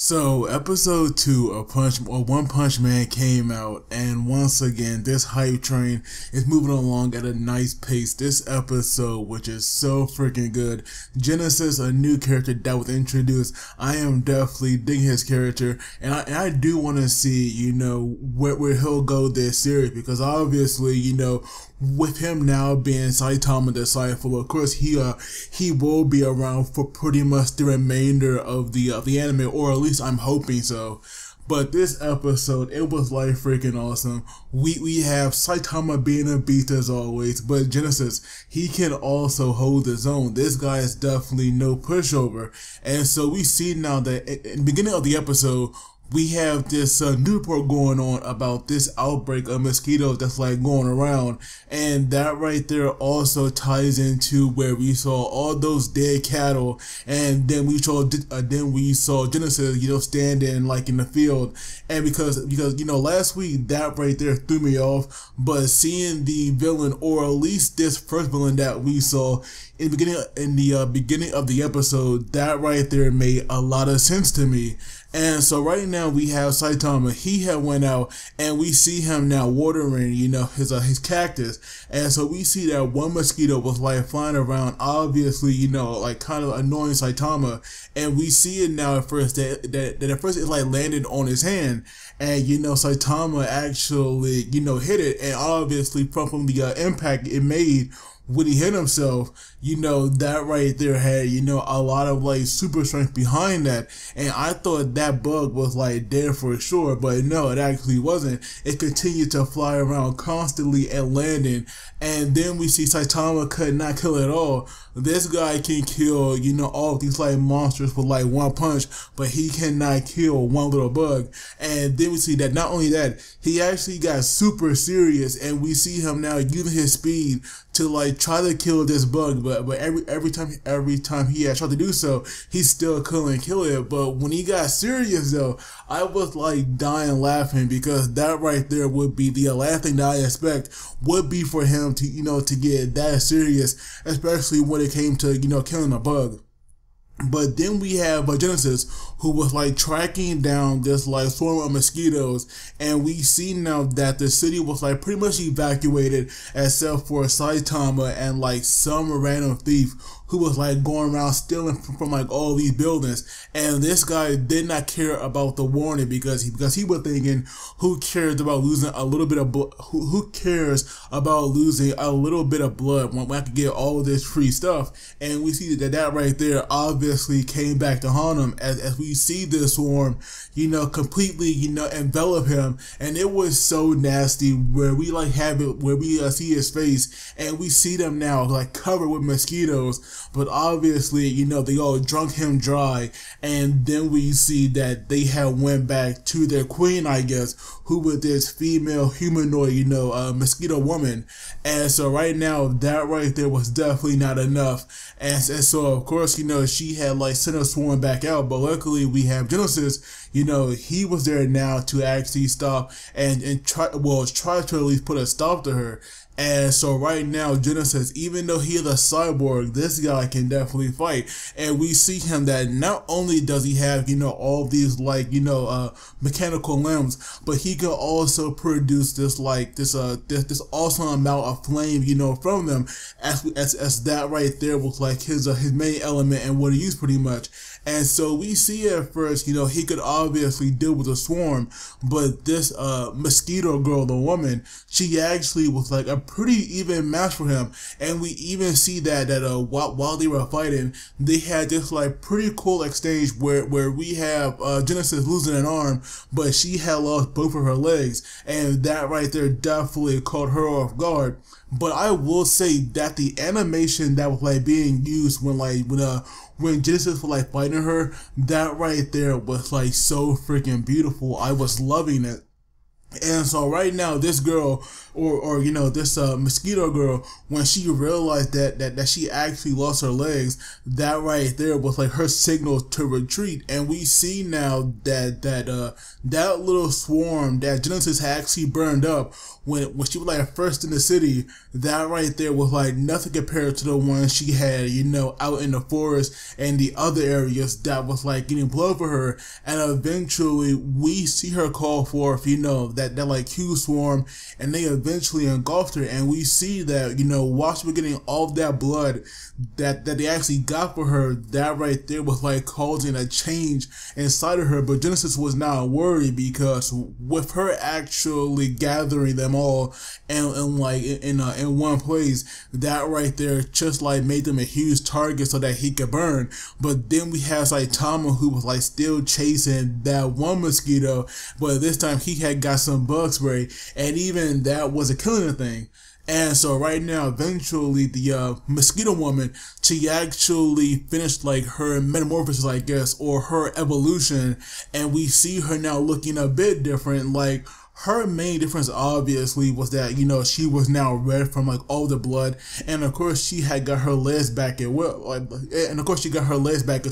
So episode 2 of One Punch Man came out, and once again this hype train is moving along at a nice pace. This episode, which is so freaking good, Genesis, a new character that was introduced. I am definitely digging his character, and I do want to see, where he'll go this series, because obviously, with him now being Saitama disciple, of course he will be around for pretty much the remainder of the anime, or at least I'm hoping so. But this episode, it was like freaking awesome. We have Saitama being a beast as always, but Genesis, he can also hold his own. This guy is definitely no pushover. And so we see now that in the beginning of the episode, we have this new report going on about this outbreak of mosquitoes that's like going around, and that right there also ties into where we saw all those dead cattle, and then we saw Genesis, standing like in the field, and because last week that right there threw me off, but seeing the villain, or at least this first villain that we saw in the beginning of the episode, that right there made a lot of sense to me. And so right now we have Saitama. He had went out, and we see him now watering, his cactus. And so we see that one mosquito was like flying around, obviously, like kind of annoying Saitama. And we see it now at first that at first it like landed on his hand, and Saitama actually hit it, and obviously from the impact it made when he hit himself, that right there had, a lot of like super strength behind that. And I thought that bug was like dead for sure, but no, it actually wasn't. It continued to fly around constantly and landing. And then we see Saitama could not kill at all. This guy can kill, all of these like monsters with like one punch, but he cannot kill one little bug. And then we see that not only that, he actually got super serious, and we see him now using his speed to like try to kill this bug, but every time he had tried to do so, he still couldn't kill it. But when he got serious though, I was like dying laughing, because that right there would be the last thing that I expect would be for him to to get that serious, especially when it came to killing a bug. But then we have Genesis, who was like tracking down this like swarm of mosquitoes, and we see now that the city was like pretty much evacuated except for Saitama and like some random thief who was like going around stealing from like all these buildings. And this guy did not care about the warning, because he was thinking, who cares about losing a little bit of blood? Who cares about losing a little bit of blood when I could get all of this free stuff? And we see that right there obviously came back to haunt him, as we see this swarm, completely, envelop him. And it was so nasty, where we like have it, where we see his face, and we see them now like covered with mosquitoes. But obviously, they all drunk him dry, and then we see that they had went back to their queen, I guess, who was this female humanoid, mosquito woman. And so right now, that right there was definitely not enough. And so of course, she had like sent her swarm back out, but luckily we have Genesis. He was there now to actually stop and try to at least put a stop to her. And so right now, Genesis, even though he is a cyborg, this guy can definitely fight. And we see him that not only does he have, all these like, mechanical limbs, but he can also produce this like, this awesome amount of flame, from them, as that right there was like his main element and what he used pretty much. And so we see at first, he could obviously deal with a swarm, but this mosquito girl, the woman, she actually was like a pretty even match for him. And we even see that while they were fighting, they had this like pretty cool exchange where we have Genesis losing an arm, but she had lost both of her legs, and that right there definitely caught her off guard. But I will say that the animation that was like being used when Genesis was like fighting her, that right there was like so freaking beautiful. I was loving it. And so right now, this girl, or you know, this mosquito girl, when she realized that she actually lost her legs, that right there was like her signal to retreat. And we see now that little swarm that Genesis had actually burned up when she was like first in the city. That right there was like nothing compared to the one she had, you know, out in the forest and the other areas that was like getting blood for her. And eventually we see her call forth, you know, that like huge swarm, and they eventually engulfed her. And we see that, you know, while she was getting all of that blood that they actually got for her, that right there was like causing a change inside of her. But Genesis was not worried, because with her actually gathering them all and like in one place, that right there just like made them a huge target so that he could burn. But then we have Saitama, who was like still chasing that one mosquito, but this time he had got some bug spray, and even that wasn't killing the thing. And so right now, eventually the mosquito woman, she actually finished like her metamorphosis, I guess, or her evolution, and we see her now looking a bit different. Like, her main difference obviously was that, you know, she was now red from like all the blood, and of course she had got her legs back as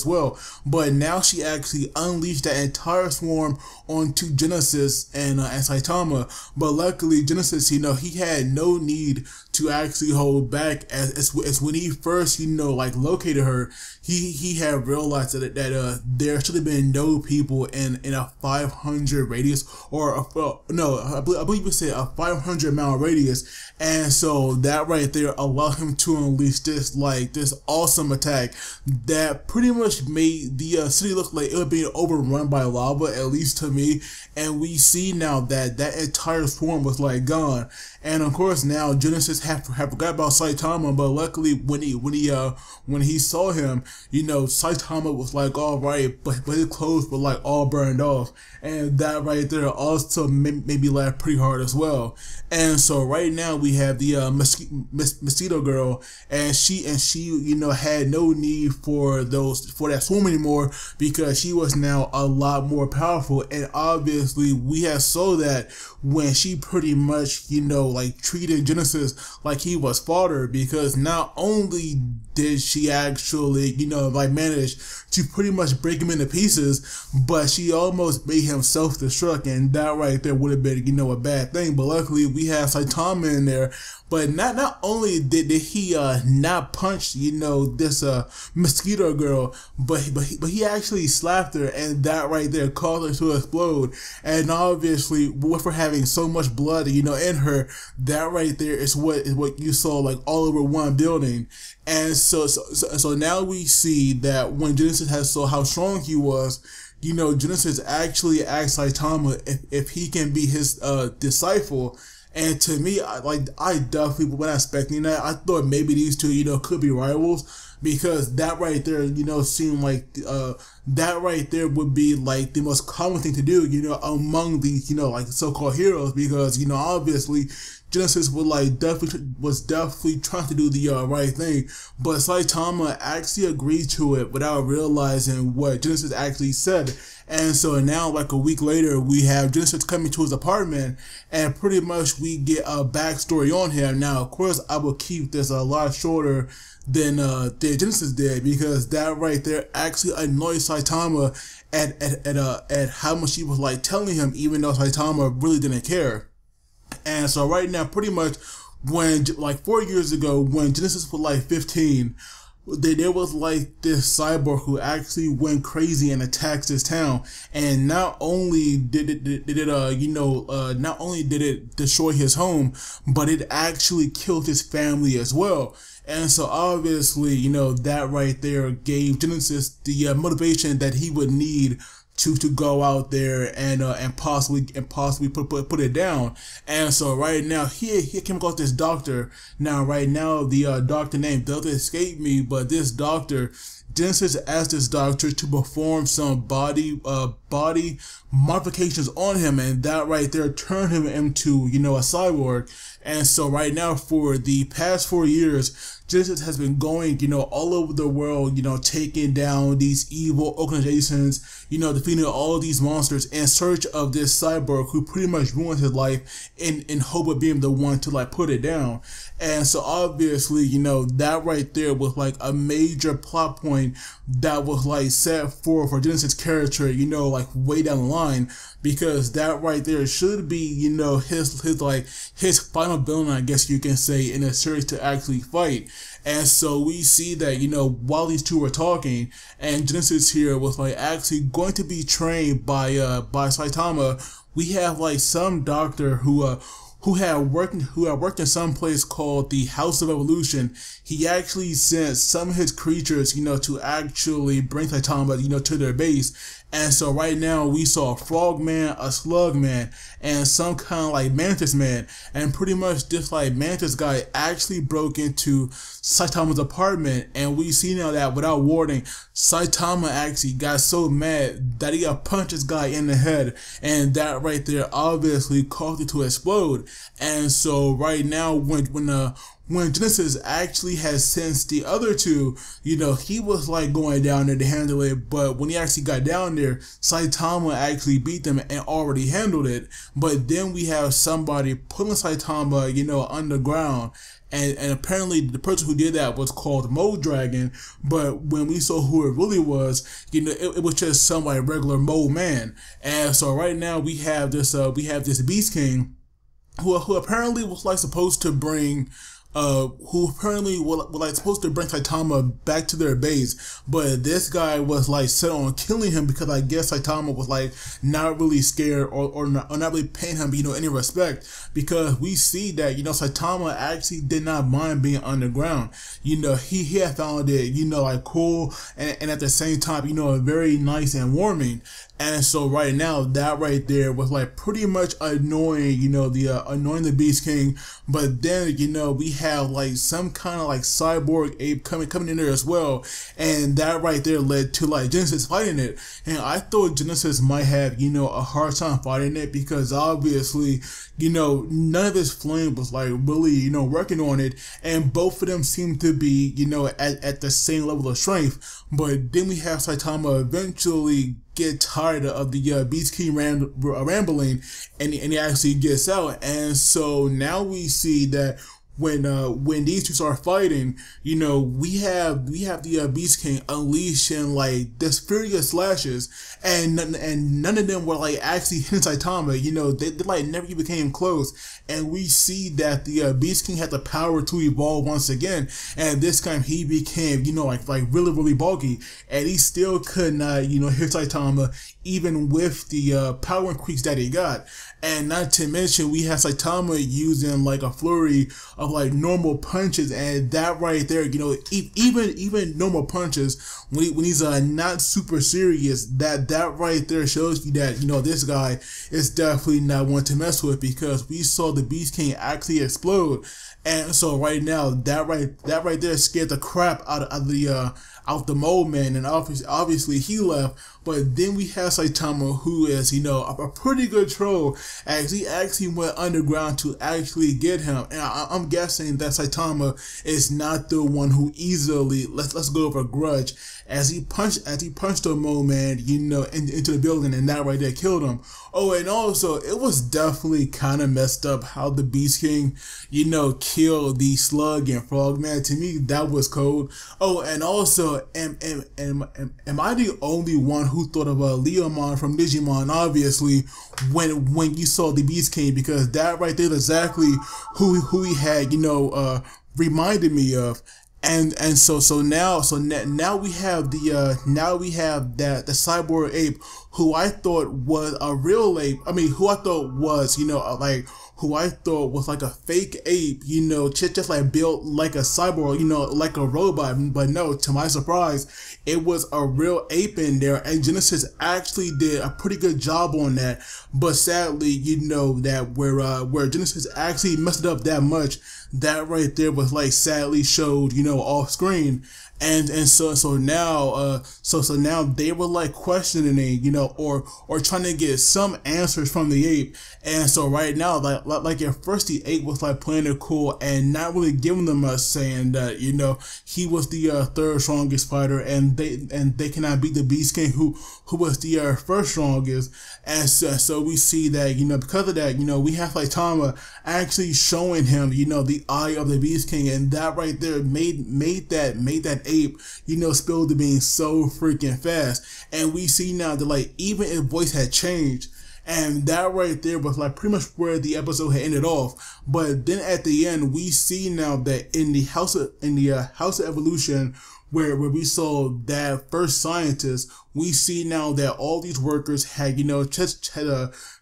well, but now she actually unleashed that entire swarm onto Genesis and Saitama. But luckily Genesis, you know, he had no need to actually hold back, as when he first, you know, like located her, he had realized that there should have been no people in a 500 radius, or no, I believe you said a 500-mile radius. And so that right there allowed him to unleash this awesome attack that pretty much made the city look like it was being overrun by lava, at least to me. And we see now that entire swarm was like gone. And of course now Genesis had forgot about Saitama, but luckily when he saw him, you know, Saitama was like all right, but his clothes were like all burned off, and that right there also made me laugh pretty hard as well. And so right now we have the mosquito girl, and she you know had no need for that swarm anymore, because she was now a lot more powerful. And obviously we have saw that when she pretty much, you know, like treated Genesis like he was fodder, because not only did she actually, you know, like manage to pretty much break him into pieces, but she almost made him self-destruct, and that right there would have been, you know, a bad thing. But luckily we have Saitama in there. But not only did he not punch, you know, this mosquito girl, but he actually slapped her, and that right there caused her to explode. And obviously with her having so much blood, you know, in her, that right there is what you saw like all over one building. And so now we see that when Genesis saw how strong he was, you know, Genesis actually asked Saitama if he can be his disciple. And to me, I definitely wasn't expecting that. I thought maybe these two, you know, could be rivals, because that right there, you know, seemed like that right there would be like the most common thing to do, you know, among these, you know, like so-called heroes, because, you know, obviously Genesis was definitely trying to do the right thing, but Saitama actually agreed to it without realizing what Genesis actually said. And so now, like a week later, we have Genesis coming to his apartment, and pretty much we get a backstory on him. Now, of course, I will keep this a lot shorter than Genesis did, because that right there actually annoyed Saitama at how much he was like telling him, even though Saitama really didn't care. And so right now, pretty much when like 4 years ago, when Genesis was like 15, there was like this cyborg who actually went crazy and attacked this town. And not only did it not only did it destroy his home, but it actually killed his family as well. And so obviously, you know, that right there gave Genesis the motivation that he would need to go out there and possibly put it down. And so right now he came across this doctor. Now right now the doctor name doesn't escape me, but this doctor, Genesis asked this doctor to perform some body modifications on him, and that right there turned him into, you know, a cyborg. And so right now, for the past 4 years, Genesis has been going, you know, all over the world, you know, taking down these evil organizations, you know, defeating all of these monsters in search of this cyborg who pretty much ruined his life in hope of being the one to like put it down. And so obviously, you know, that right there was like a major plot point that was like set for Genesis' character, you know, like way down the line, because that right there should be, you know, his final villain, I guess you can say, in a series to actually fight. And so we see that, you know, while these two were talking, and Genesis here was like actually going to be trained by Saitama, we have like some doctor who had worked in some place called the House of Evolution. He actually sent some of his creatures, you know, to actually bring Saitama, you know, to their base. And so right now we saw a frog man, a slug man, and some kind of like mantis man. And pretty much this like mantis guy actually broke into Saitama's apartment. And we see now that without warning, Saitama actually got so mad that he punched this guy in the head. And that right there obviously caused it to explode. And so right now when Genesis actually has sensed the other two, you know, he was like going down there to handle it, but when he actually got down there, Saitama actually beat them and already handled it. But then we have somebody pulling Saitama, you know, underground. And apparently the person who did that was called Mo Dragon, but when we saw who it really was, you know, it was just some like regular Mo man. And so right now we have this Beast King who apparently was like supposed to bring supposed to bring Saitama back to their base, but this guy was like set on killing him because I guess Saitama was like not really scared or not really paying him, you know, any respect, because we see that, you know, Saitama actually did not mind being underground. You know, he had found it, you know, like cool and at the same time, you know, very nice and warming. And so right now, that right there was like pretty much annoying, you know, annoying the Beast King. But then, you know, we have like some kind of like cyborg ape coming in there as well. And that right there led to like Genesis fighting it. And I thought Genesis might have, you know, a hard time fighting it because obviously, you know, none of his flame was like really, you know, working on it. And both of them seem to be, you know, at the same level of strength. But then we have Saitama eventually get tired of the Beast King rambling, and he actually gets out. And so now we see that when these two start fighting, you know, we have the Beast King unleashing like this furious slashes, and none of them were like actually hitting Saitama. You know, they like never even came close. And we see that the Beast King had the power to evolve once again, and this time he became, you know, like really bulky, and he still could not, you know, hit Saitama even with the power increase that he got. And not to mention, we have Saitama using like a flurry of like normal punches, and that right there, you know, even normal punches when he's not super serious, that right there shows you that, you know, this guy is definitely not one to mess with, because we saw the Beast King actually explode. And so right now, that right there scared the crap out of the Mole Man, and obviously he left. But then we have Saitama, who is, you know, a pretty good troll, as he actually went underground to actually get him. And I'm guessing that Saitama is not the one who easily let's go over a grudge, as he punched the Mole Man, you know, into the building, and that right there killed him. Oh, and also it was definitely kind of messed up how the Beast King, you know, killed the Slug and Frog Man. To me, that was cold. Oh, and also, am I the only one who thought of Leomon from Digimon, obviously, when you saw the Beast King? Because that right there is exactly who he had, you know, reminded me of. And so now we have the cyborg ape who I thought was a real ape. I mean, who I thought was, like, who I thought was like a fake ape, just like built like a cyborg, like a robot. But no, to my surprise, it was a real ape in there, and Genesis actually did a pretty good job on that. But sadly, that where Genesis actually messed it up that much, that right there was like sadly showed, off screen. And so now they were like questioning, or trying to get some answers from the ape. And so right now, like at first the ape was like playing it cool and not really giving them much, saying that he was the third strongest fighter, and they cannot beat the Beast King, who was the first strongest. And so we see that because of that, we have like Tama actually showing him the eye of the Beast King, and that right there made that ape spill the beans so freaking fast. And we see now that like even his voice had changed, and that right there was like pretty much where the episode had ended off. But then at the end, we see now that in the House of Evolution, where we saw that first scientist, we see now that all these workers had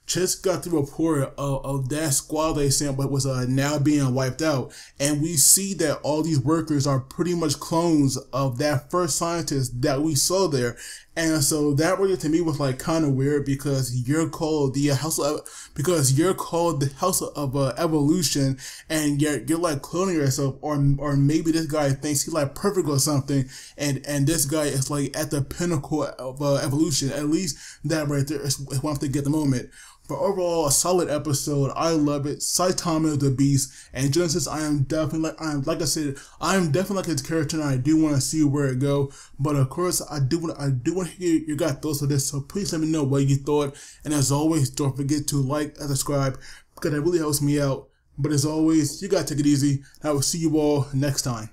just got the report of that squad they sent, but was now being wiped out. And we see that all these workers are pretty much clones of that first scientist that we saw there. And so that really to me was like kind of weird, because you're called the House of Evolution, and you're like cloning yourself, or maybe this guy thinks he's like perfect or something, and this guy is like at the pinnacle of evolution. At least that right there is what I'm thinking at the moment. But overall, a solid episode. I love it. Saitama is the beast, and Genesis, I am definitely like his character, and I do want to see where it go. But of course, I do want to hear your guys' thoughts on this. So please let me know what you thought. And as always, don't forget to like and subscribe, because it really helps me out. But as always, you gotta take it easy. I will see you all next time.